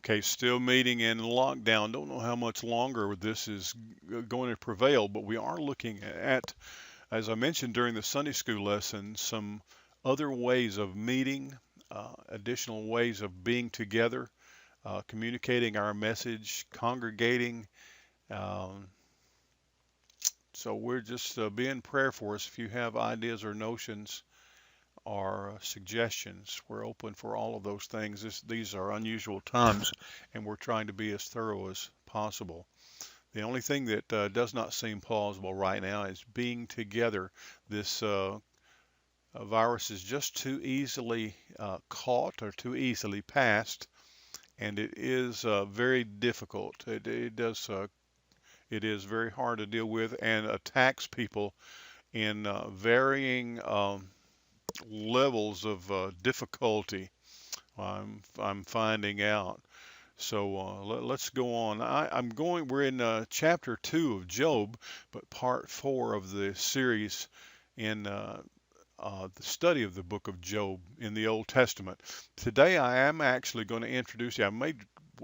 Okay, still meeting in lockdown. Don't know how much longer this is going to prevail, but we are looking at, as I mentioned during the Sunday school lesson, some other ways of meeting, additional ways of being together, communicating our message, congregating. Um, so we're just be in prayer for us. If you have ideas or notions or suggestions, we're open for all of those things. These are unusual times, and we're trying to be as thorough as possible. The only thing that does not seem plausible right now is being together. This virus is just too easily caught or too easily passed, and it is very difficult. It is very hard to deal with and attacks people in varying levels of difficulty. I'm finding out. So let's go on. I'm going. We're in chapter 2 of Job, but part 4 of the series in the study of the book of Job in the Old Testament. Today, I am actually going to introduce you. I made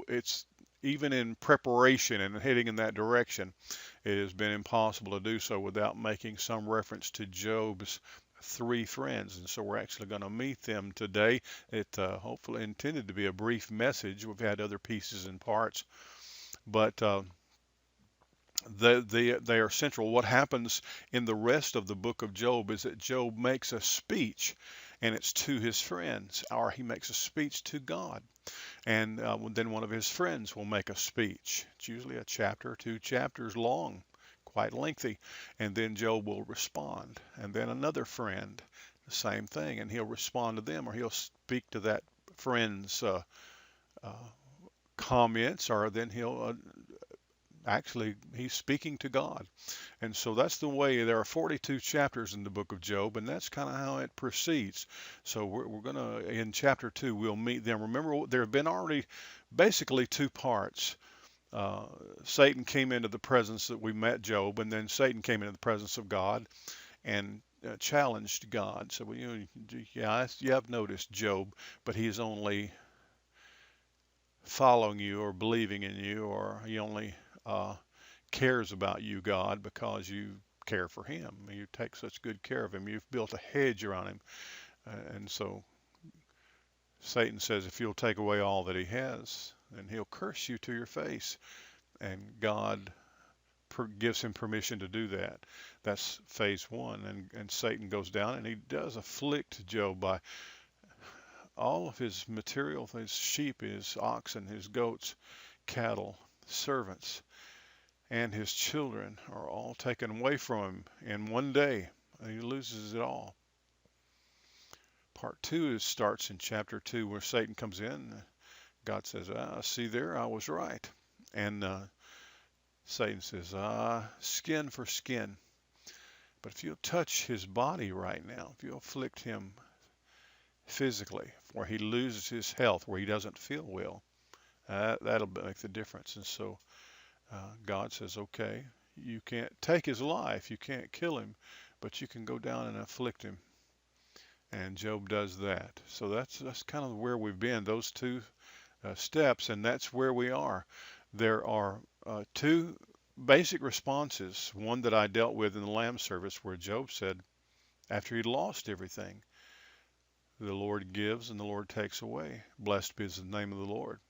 it's even in preparation and heading in that direction. It has been impossible to do so without making some reference to Job's three friends, and so we're actually going to meet them today. It hopefully intended to be a brief message. We've had other pieces and parts, but they are central. What happens in the rest of the book of Job is that Job makes a speech, and it's to his friends, or he makes a speech to God, and then one of his friends will make a speech. It's usually a chapter, 2 chapters long, quite lengthy, and then Job will respond, and then another friend, the same thing, and he'll respond to them, or he'll speak to that friend's uh, comments, or then he'll actually he's speaking to God. And so that's the way. There are 42 chapters in the book of Job, and that's kind of how it proceeds. So we're going to, in chapter 2, we'll meet them. Remember, there have been already basically two parts. Uh, Satan came into the presence that we met Job, and then Satan came into the presence of God and challenged God. So, yeah, you have noticed Job, but he's only following you or believing in you, or he only uh, cares about you, God, because you care for him. You take such good care of him. You've built a hedge around him. And so Satan says, if you'll take away all that he has, then he'll curse you to your face. And God gives him permission to do that. That's phase one. And Satan goes down and he does afflict Job by all of his material, his sheep, his oxen, his goats, cattle, servants, and his children are all taken away from him in one day. And he loses it all. Part two starts in chapter 2 where Satan comes in. God says, see there, I was right. And Satan says, skin for skin. But if you'll touch his body right now, if you'll afflict him physically, where he loses his health, where he doesn't feel well, that'll make the difference. And so God says, okay, you can't take his life, you can't kill him, but you can go down and afflict him. And Job does that. So that's kind of where we've been, those two steps, and that's where we are. There are two basic responses. One that I dealt with in the Lamb service, where Job said, after he'd lost everything, the Lord gives and the Lord takes away. Blessed be the name of the Lord.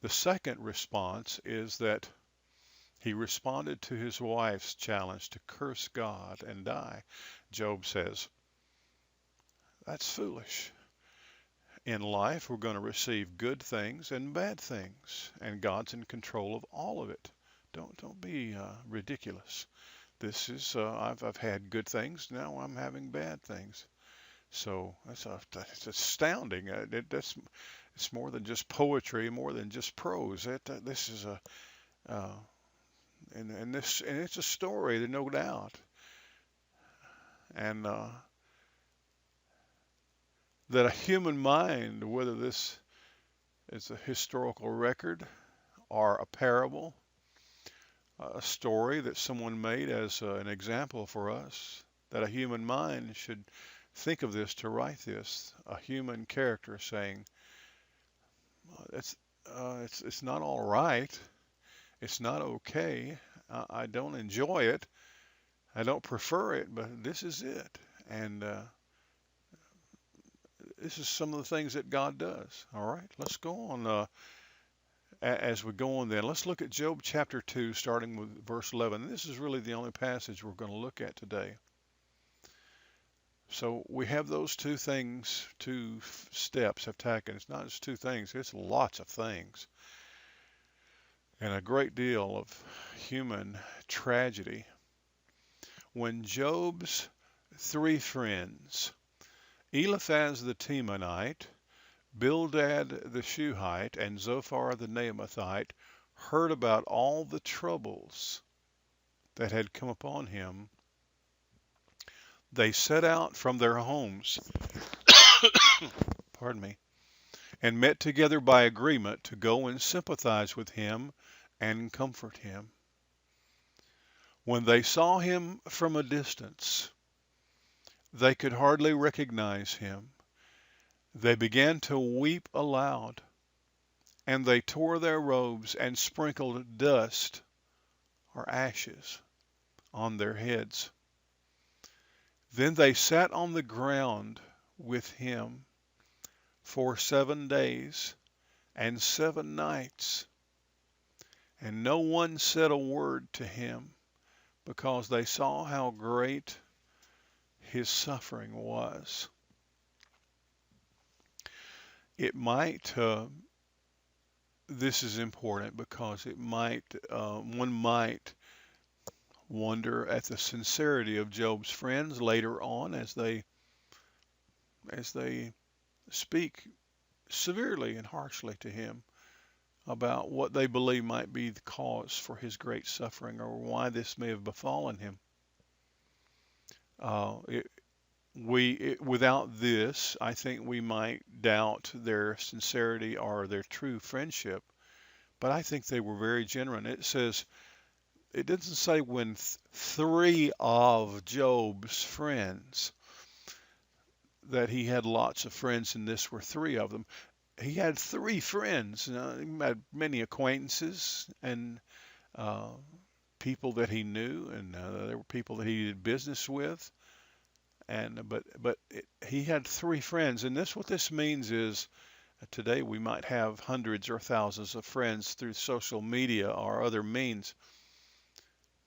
The second response is that he responded to his wife's challenge to curse God and die. Job says, that's foolish. In life, we're going to receive good things and bad things, and God's in control of all of it. Don't be ridiculous. This is I've had good things. Now I'm having bad things. So that's astounding. It's more than just poetry, more than just prose. This is a uh, and it's a story, there's no doubt. And that a human mind, whether this is a historical record or a parable, a story that someone made as an example for us, that a human mind should think of this to write this, a human character saying, it's it's not all right. It's not okay. I don't enjoy it. I don't prefer it, but this is it. And this is some of the things that God does. All right, let's go on. As we go on then, let's look at Job chapter 2, starting with verse 11. This is really the only passage we're going to look at today. So we have those two things, two steps have taken. It's not just two things, it's lots of things. And a great deal of human tragedy. When Job's three friends, Eliphaz the Temanite, Bildad the Shuhite, and Zophar the Naamathite, heard about all the troubles that had come upon him, they set out from their homes, pardon me, and met together by agreement to go and sympathize with him and comfort him. When they saw him from a distance, they could hardly recognize him. They began to weep aloud, and they tore their robes and sprinkled dust or ashes on their heads. Then they sat on the ground with him for 7 days and 7 nights, and no one said a word to him, because they saw how great his suffering was. It might, this is important because it might, one might wonder at the sincerity of Job's friends later on as they speak severely and harshly to him about what they believe might be the cause for his great suffering or why this may have befallen him. Uh, it, without this, I think we might doubt their sincerity or their true friendship, but I think they were very genuine. It doesn't say when three of Job's friends, that he had lots of friends and this were three of them. He had three friends. He had many acquaintances and uh, people that he knew, and there were people that he did business with. And he had three friends, and what this means is today we might have hundreds or thousands of friends through social media or other means,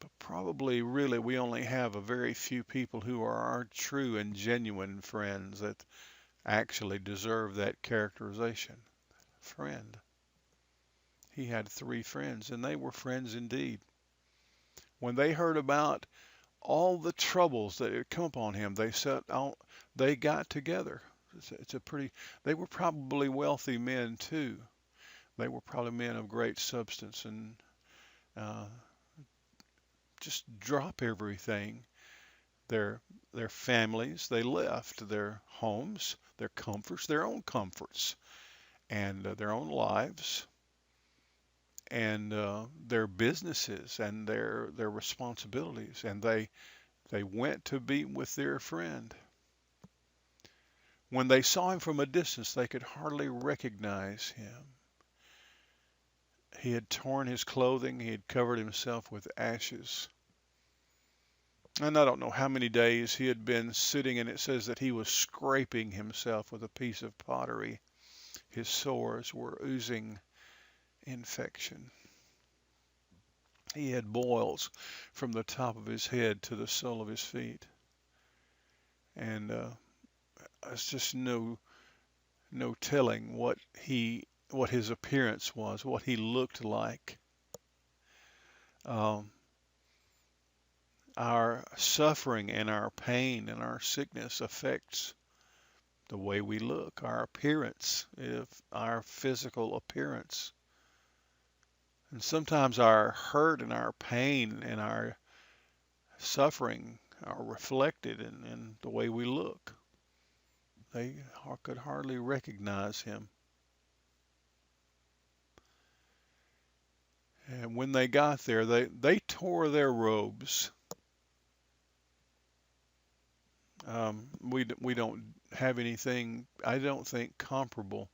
but probably really we only have a very few people who are our true and genuine friends that actually deserve that characterization. Friend. He had three friends, and they were friends indeed. When they heard about all the troubles that had come upon him, they got together. It's a pretty, they were probably wealthy men too. They were probably men of great substance and uh, just drop everything. Their their families, they left their homes, their comforts, their own comforts, and their own lives, and their businesses and their responsibilities, and they went to be with their friend. When they saw him from a distance, they could hardly recognize him. He had torn his clothing, he had covered himself with ashes. And I don't know how many days he had been sitting, and it says that he was scraping himself with a piece of pottery. His sores were oozing infection. He had boils from the top of his head to the sole of his feet. And it's just no telling what his appearance was, what he looked like. Um, our suffering and our pain and our sickness affects the way we look, our appearance, our physical appearance. And sometimes our hurt and our pain and our suffering are reflected in the way we look. They could hardly recognize him. And when they got there, they tore their robes. We don't have anything, I don't think, comparable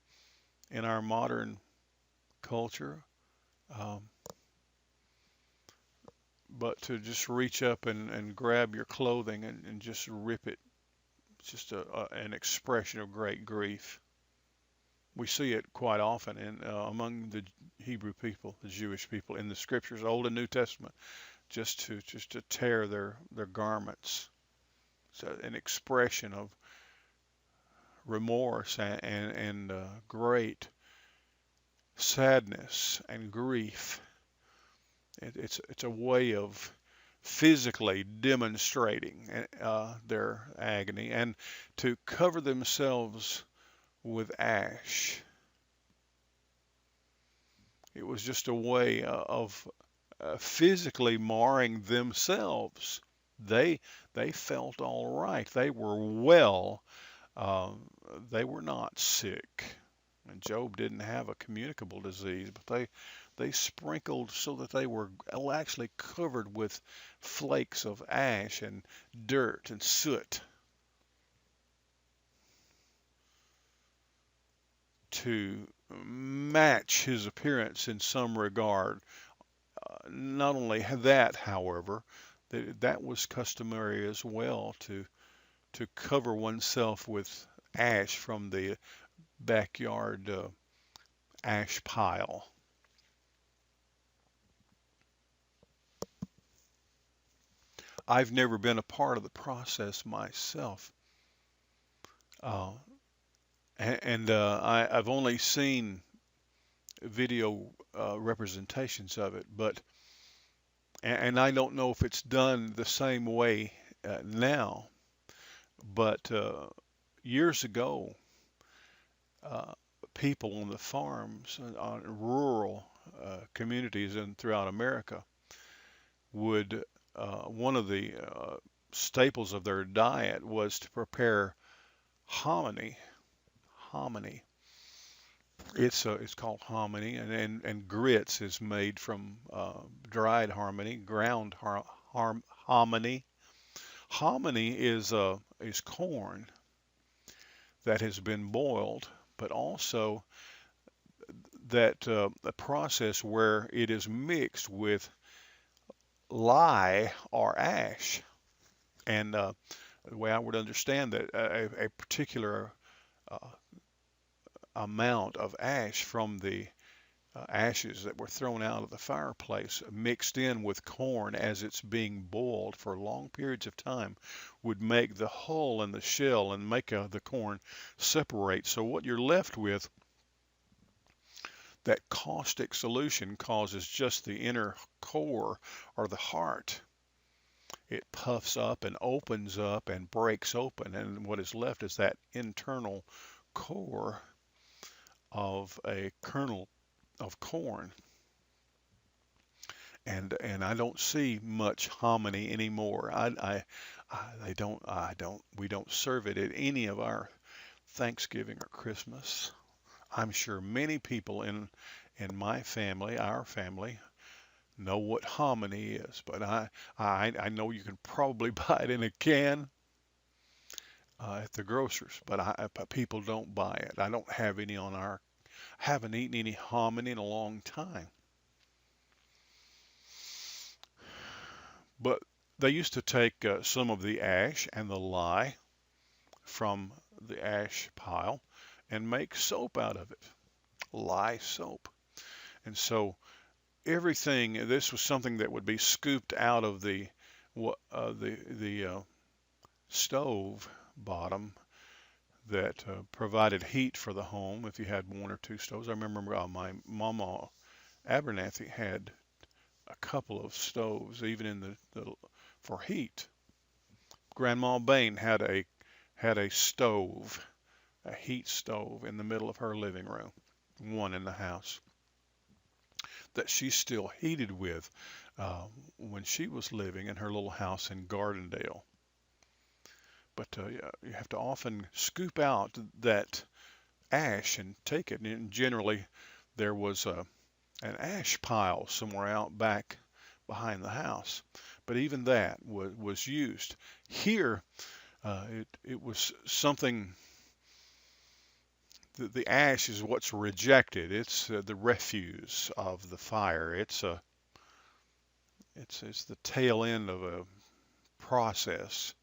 in our modern culture, um, but to just reach up and grab your clothing and just rip it, it's just an expression of great grief. We see it quite often among the Hebrew people, the Jewish people in the scriptures, Old and New Testament, just to tear their garments. So an expression of remorse and great sadness and grief. It's a way of physically demonstrating their agony, and to cover themselves with ash. It was just a way of physically marring themselves. They they felt all right. They were well. Um, they were not sick. And Job didn't have a communicable disease, but they sprinkled so that they were actually covered with flakes of ash and dirt and soot to match his appearance in some regard. Not only that, however, that was customary as well to cover oneself with ash from the backyard ash pile. I've never been a part of the process myself, uh, I've only seen video representations of it, but and I don't know if it's done the same way now, but years ago, uh, people on the farms on rural communities and throughout America would one of the staples of their diet was to prepare hominy. Hominy. It's called hominy, and grits is made from dried hominy, ground hominy. Hominy is corn that has been boiled, but also that a process where it is mixed with lye or ash. And the way I would understand that, a particular uh, amount of ash from the ashes that were thrown out of the fireplace mixed in with corn as it's being boiled for long periods of time would make the hull and the shell and make the corn separate. So what you're left with, that caustic solution causes just the inner core or the heart. It puffs up and opens up and breaks open, and what is left is that internal core of a kernel of corn. And I don't see much hominy anymore. We don't serve it at any of our Thanksgiving or Christmas. I'm sure many people in my family, our family, know what hominy is, but I know you can probably buy it in a can at the grocers, but people don't buy it. I don't have any on our haven't eaten any hominy in a long time. But they used to take some of the ash and the lye from the ash pile and make soap out of it, lye soap. And so this was something that would be scooped out of the stove bottom that provided heat for the home if you had one or two stoves. I remember my mama Abernathy had a couple of stoves, even in the for heat. Grandma Bain had a stove, a heat stove in the middle of her living room, one in the house that she still heated with uh, when she was living in her little house in Gardendale. But you have to often scoop out that ash and take it. And generally, there was an ash pile somewhere out back behind the house. But even that was used. Here, it was something the ash is what's rejected. It's the refuse of the fire. It's the tail end of a process,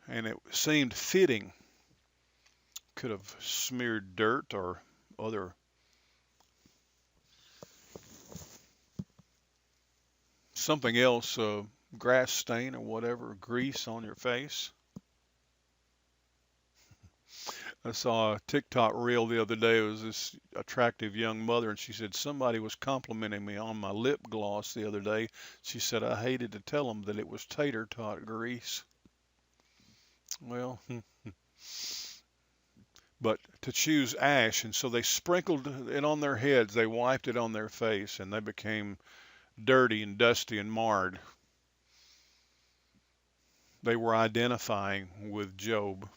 and it seemed fitting. Could have smeared dirt or other something else, grass stain or whatever, grease on your face. I saw a TikTok reel the other day. It was this attractive young mother, and she said somebody was complimenting me on my lip gloss the other day. She said I hated to tell them that it was tater tot grease. Well, but to choose ash, and so they sprinkled it on their heads. They wiped it on their face, and they became dirty and dusty and marred. They were identifying with Job,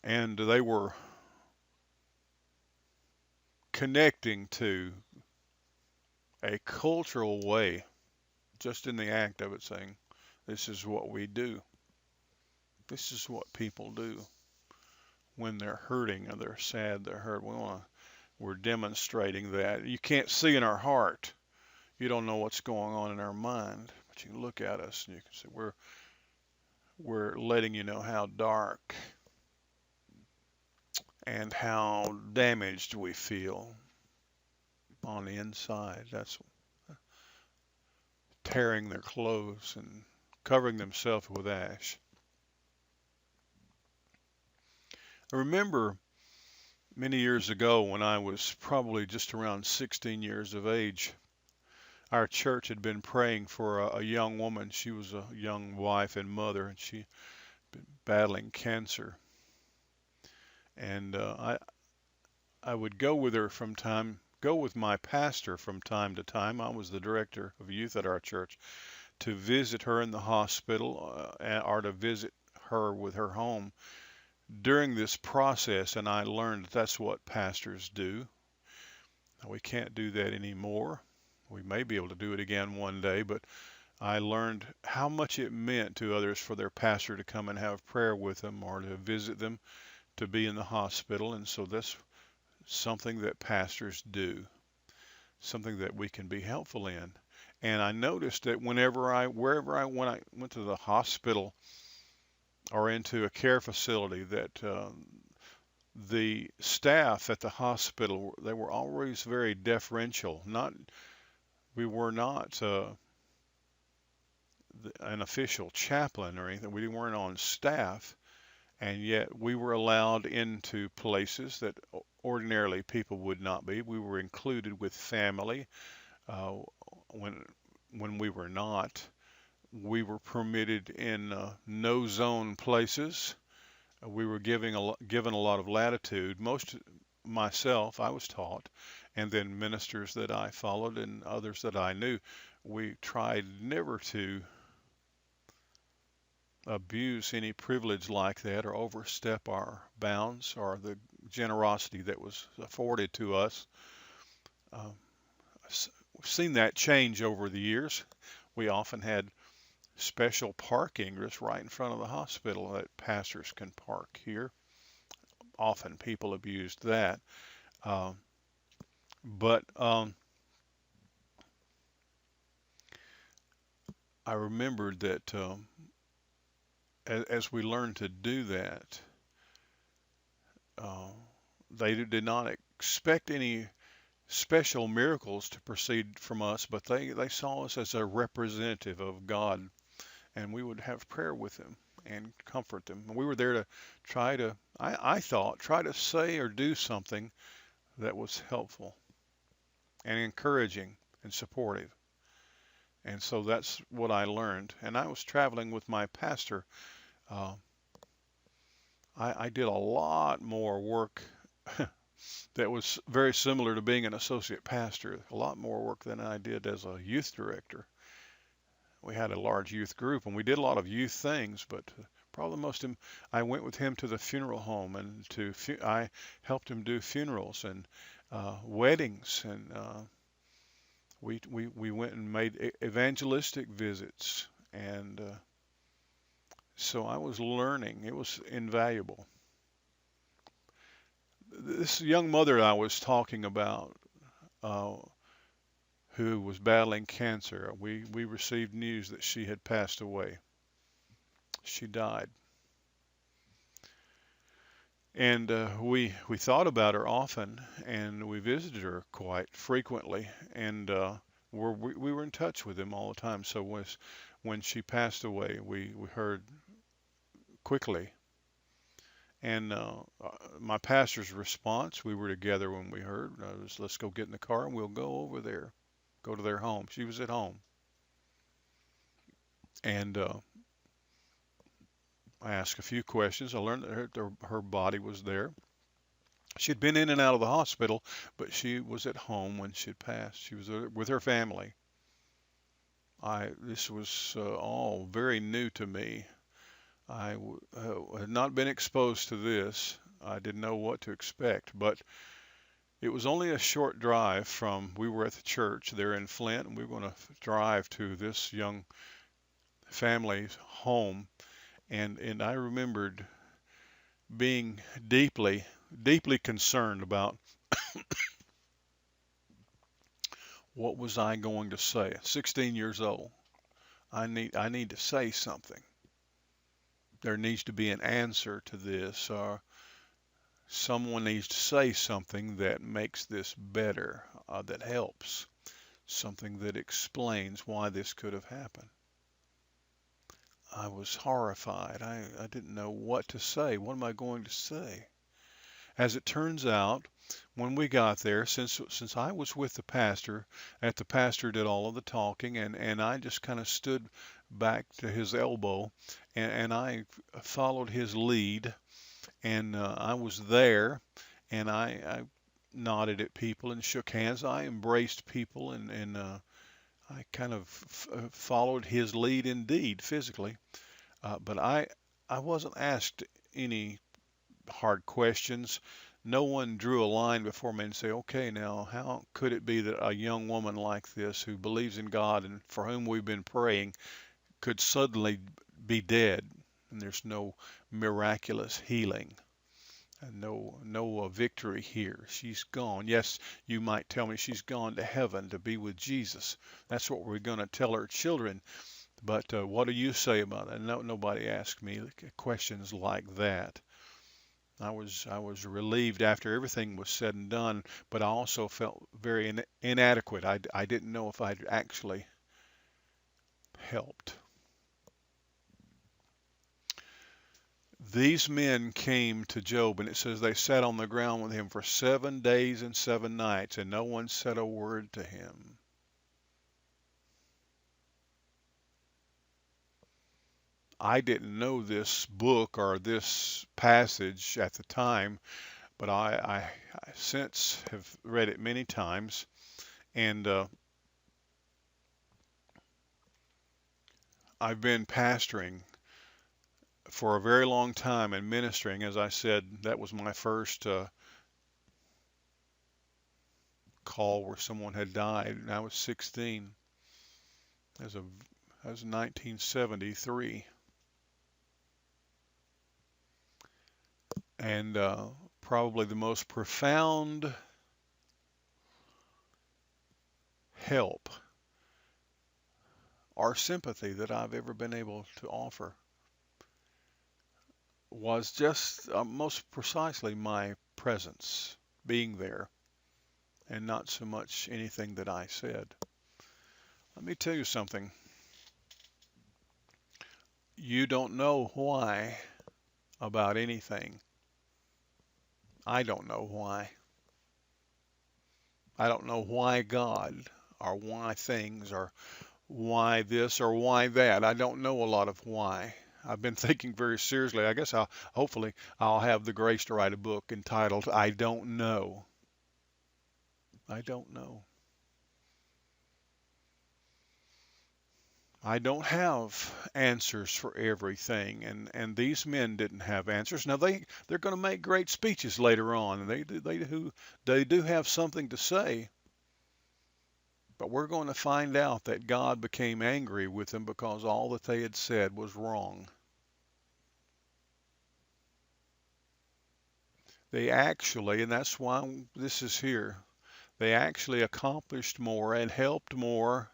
and they were connecting to a cultural way, just in the act of it, saying, this is what we do. This is what people do when they're hurting or they're sad, they're hurt. We're demonstrating that. You can't see in our heart. You don't know what's going on in our mind, but you can look at us and you can say, we're letting you know how dark and how damaged we feel on the inside. That's tearing their clothes and covering themselves with ash. I remember many years ago when I was probably just around 16 years of age, our church had been praying for a young woman. She was a young wife and mother, and she been battling cancer. And I would go with her go with my pastor from time to time. I was the director of youth at our church, to visit her in the hospital or to visit her with her home during this process. And I learned that's what pastors do. We can't do that anymore. We may be able to do it again one day, but I learned how much it meant to others for their pastor to come and have prayer with them or to visit them, to be in the hospital. And so that's something that pastors do, something that we can be helpful in. And I noticed that when I went to the hospital or into a care facility, that the staff at the hospital, they were always very deferential. We were not an official chaplain or anything. We weren't on staff, and yet we were allowed into places that ordinarily people would not be. We were included with family uh, when we were not. We were permitted in no-zone places. We were given a lot of latitude. Myself, I was taught, and then ministers that I followed and others that I knew, we tried never to abuse any privilege like that or overstep our bounds or the generosity that was afforded to us. Um, we've seen that change over the years. We often had special parking just right in front of the hospital that pastors can park here. Often people abused that. Um, but I remembered that as we learned to do that, uh, they did not expect any special miracles to proceed from us, but they saw us as a representative of God, and we would have prayer with them and comfort them. And we were there to I thought, try to say or do something that was helpful and encouraging and supportive. And so that's what I learned. And I was traveling with my pastor. Uh, I did a lot more work that was very similar to being an associate pastor, a lot more work than I did as a youth director. We had a large youth group and we did a lot of youth things, but probably I went with him to the funeral home and I helped him do funerals and weddings, and we went and made evangelistic visits and So I was learning. It was invaluable. This young mother I was talking about, uh, who was battling cancer, we received news that she had passed away. She died. And we thought about her often, and we visited her quite frequently, and we were in touch with him all the time. So when she passed away, we heard quickly. And my pastor's response, we were together when we heard, was, let's go get in the car and we'll go over there, go to their home. She was at home. And I asked a few questions. I learned that her body was there. She'd been in and out of the hospital, but she was at home when she'd passed. She was with her family. This was all very new to me. Had not been exposed to this. I didn't know what to expect, but it was only a short drive from, we were at the church there in Flint, and we were going to drive to this young family's home. And I remembered being deeply, deeply concerned about what was I going to say. 16 years old. I need to say something. There needs to be an answer to this, or someone needs to say something that makes this better, that helps, something that explains why this could have happened. I was horrified. I didn't know what to say. What am I going to say? As it turns out, when we got there, since I was with the pastor, the pastor did all of the talking, and I just kind of stood back to his elbow, and I followed his lead, and I was there, and I nodded at people and shook hands. I embraced people, and I kind of followed his lead indeed, physically, but I wasn't asked any hard questions. No one drew a line before me and say, okay, now how could it be that a young woman like this who believes in God and for whom we've been praying could suddenly be dead and there's no miraculous healing and no victory here. She's gone. Yes, you might tell me she's gone to heaven to be with Jesus. That's what we're going to tell our children. But what do you say about it? No, nobody asked me questions like that. I was relieved after everything was said and done, but I also felt very inadequate. I didn't know if I'd actually helped. These men came to Job, and it says they sat on the ground with him for 7 days and 7 nights, and no one said a word to him. I didn't know this book or this passage at the time, but I since have read it many times, and I've been pastoring for a very long time and ministering. As I said, that was my first call where someone had died, and I was 16. That was 1973, and probably the most profound help or sympathy that I've ever been able to offer was just most precisely my presence, being there, and not so much anything that I said. Let me tell you something. You don't know why about anything. I don't know why. I don't know why God or why things or why this or why that. I don't know a lot of why. I've been thinking very seriously. I guess hopefully I'll have the grace to write a book entitled I Don't Know. I don't know. I don't have answers for everything, and these men didn't have answers. Now they're going to make great speeches later on, and they do have something to say, but we're going to find out that God became angry with them because all that they had said was wrong. They actually, and that's why this is here, they actually accomplished more and helped more.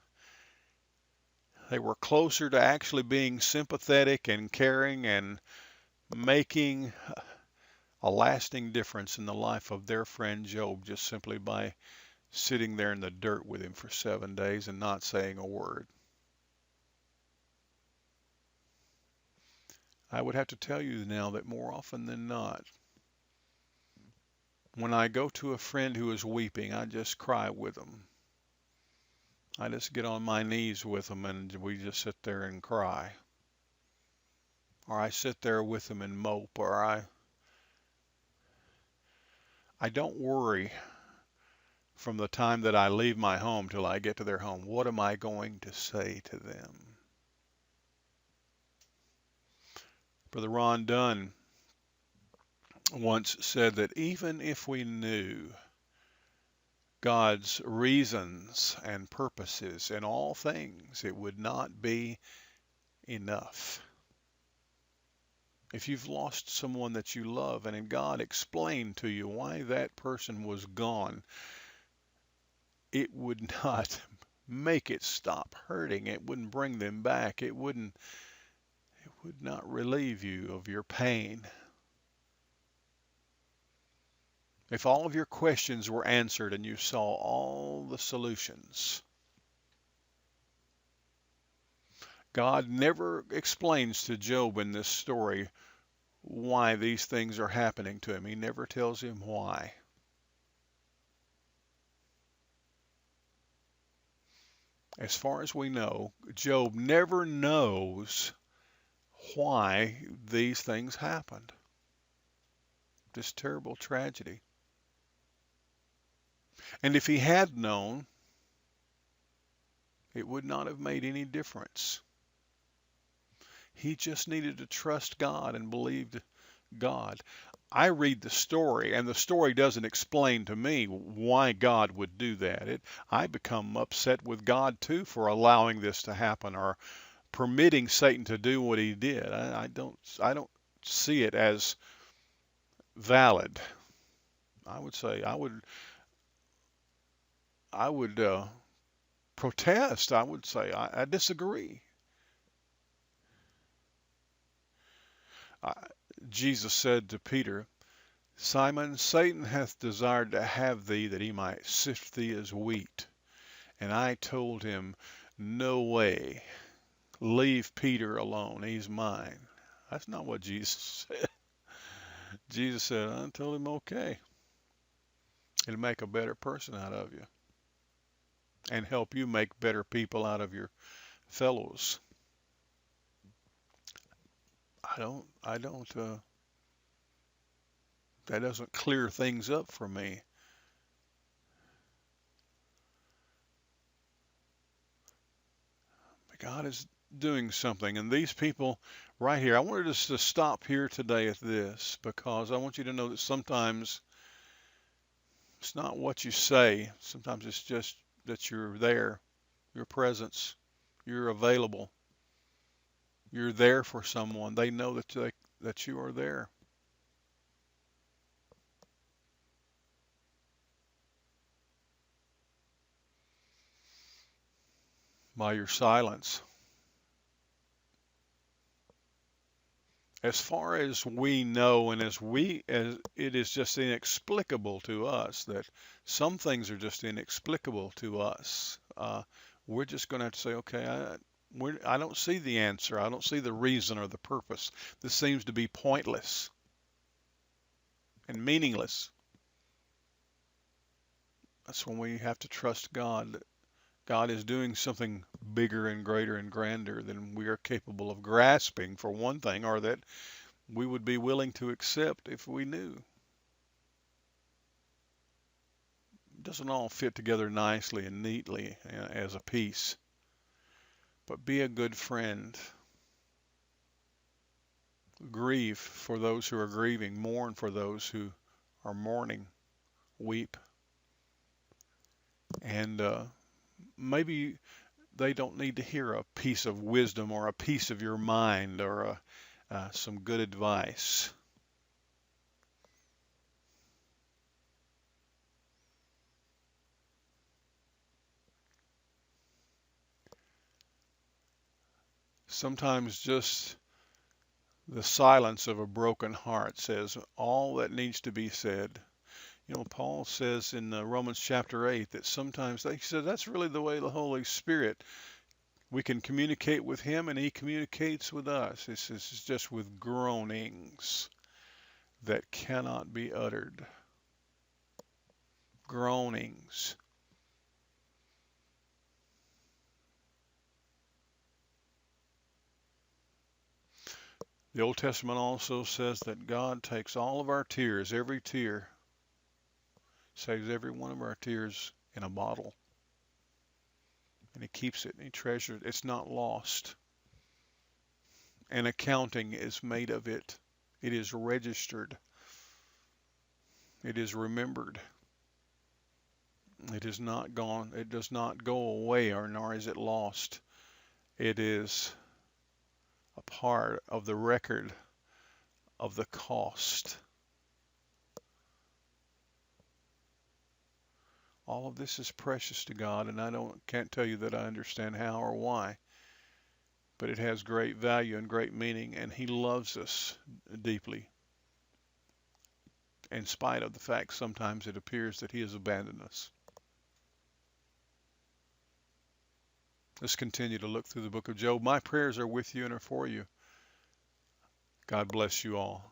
They were closer to actually being sympathetic and caring and making a lasting difference in the life of their friend Job just simply by sitting there in the dirt with him for 7 days and not saying a word. I would have to tell you now that more often than not, when I go to a friend who is weeping, I just cry with them. I just get on my knees with them and we just sit there and cry. Or I sit there with them and mope, or I don't worry from the time that I leave my home till I get to their home. What am I going to say to them? Brother Ron Dunn once said that even if we knew God's reasons and purposes in all things, it would not be enough. If you've lost someone that you love and God explained to you why that person was gone, it would not make it stop hurting. It wouldn't bring them back. It would not relieve you of your pain. If all of your questions were answered and you saw all the solutions, God never explains to Job in this story why these things are happening to him. He never tells him why. As far as we know, Job never knows why these things happened. This terrible tragedy. And if he had known, it would not have made any difference. He just needed to trust God and believe God. I read the story, and the story doesn't explain to me why God would do that. I become upset with God too for allowing this to happen or permitting Satan to do what he did. I don't see it as valid. I would say I would protest. I would say I disagree. I, Jesus said to Peter, Simon, Satan hath desired to have thee that he might sift thee as wheat. And I told him, no way. Leave Peter alone. He's mine. That's not what Jesus said. Jesus said, I told him, okay. It'll make a better person out of you and help you make better people out of your fellows. That doesn't clear things up for me. But God is doing something. And these people right here, I wanted us to stop here today at this because I want you to know that sometimes it's not what you say. Sometimes it's just that you're there, your presence, you're available. You're there for someone. They know that you are there. By your silence. As far as we know, and as it is just inexplicable to us that some things are just inexplicable to us. We're just going to have to say, okay, I don't see the answer. I don't see the reason or the purpose. This seems to be pointless and meaningless. That's when we have to trust God that God is doing something bigger and greater and grander than we are capable of grasping, for one thing, or that we would be willing to accept if we knew. It doesn't all fit together nicely and neatly as a piece. But be a good friend. Grieve for those who are grieving. Mourn for those who are mourning. Weep. And maybe they don't need to hear a piece of wisdom or a piece of your mind or some good advice. Sometimes just the silence of a broken heart says all that needs to be said. Paul says in Romans chapter 8 that sometimes, he said, that's really the way the Holy Spirit, we can communicate with him and he communicates with us. This is just with groanings that cannot be uttered. Groanings. The Old Testament also says that God takes all of our tears, every tear, saves every one of our tears in a bottle. And he keeps it and he treasures it. It's not lost. An accounting is made of it. It is registered. It is remembered. It is not gone. It does not go away, or nor is it lost. It is a part of the record of the cost. All of this is precious to God, and can't tell you that I understand how or why, but it has great value and great meaning, and he loves us deeply, in spite of the fact sometimes it appears that he has abandoned us. Let's continue to look through the book of Job. My prayers are with you and are for you. God bless you all.